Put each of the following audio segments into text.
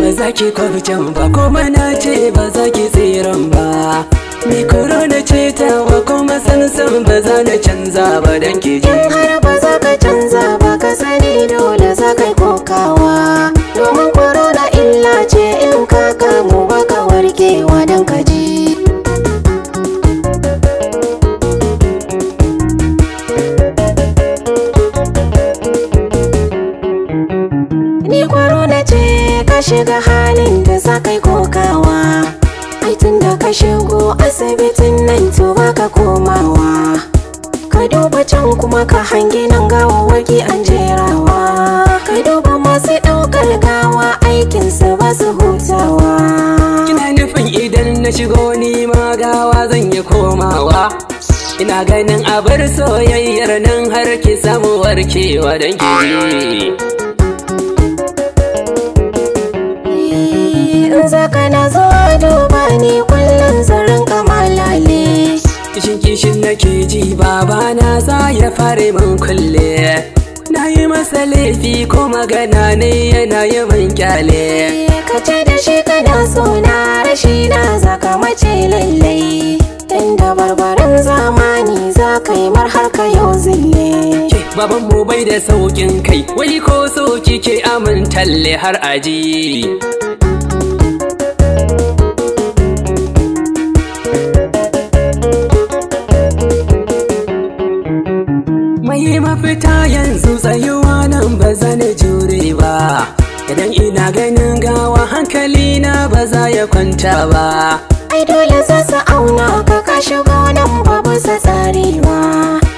Ba za ki kwabcan ba kuma na ce ba za ki tsiran ba. Ni korona ce tawa kuma san ba za na canza ba dan ki ji. In har ba za ka canza ba ka sani dole za ka yi kokawa. Domin korona illa ce in ka kamu ba ka warkewa dan ka ji. Ni korona ce ka shiga halin da za ka yi kokawa. Ai tun da ka shigo asibitin nan to ba ka komawa. Ka duba can kuma ka hangi nan gawawwaki an jerawa. Ka duba masu ɗaukar gawa aikinsu ba su hutawa. Kina nufin idan na shigo ni ma gawa zan yi komawa? Ina ganin abar soyayyar nan har ki samu warkewa dan ki ji. In zaka na zo duba ni kullum zarin kamalale. Kishin nake ji babana za ya fare min kulle. Na yi masa laifi ko magana ne yana yi min kyale. Ka ce da shi kana so na rashi na zaka mace lallai. Inda barbaran zamani za ka yi mar har ka yau zille. Baban mu bai da saukin kai, wai ko so kike amin talle har aji. Mai mafita yanzu tsayuwa nan ba zan jure ba. Idan ina ganin gawa hankali na ba za ya kwanta ba. Ai dole za su auna ka ka shigo nan ba bisa tsari ba.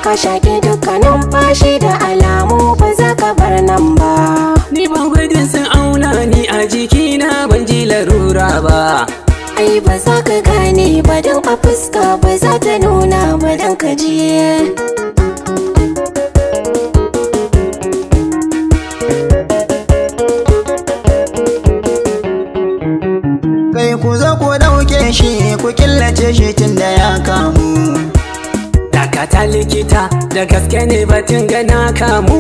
Ka shaƙi dukkanin fashi da alamu ba za ka bar nan ba. Ni ban gudun sun auna ni a jikina ban ji larura ba. Ai ba za ka gane ba don a fuska ba za ta nuna ba don ka ji. Kai ku zo ku ɗauke shi ku killace shi tun da ya kamu. Dakata likita da gaske ne batun gana kamu.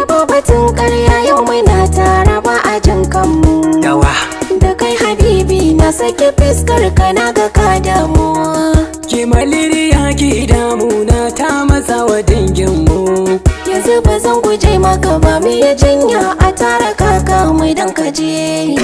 Ba batun ƙarya yau muna tara ba a jin kanmu. Yawa Da kai habibi na sake fiskar ka na ga ka damu. ki maliriya ki damuna ta matsa wa danginmu. Yanzu ba zan guje maka ba me ya jinya a tara kaka mu dan ka je.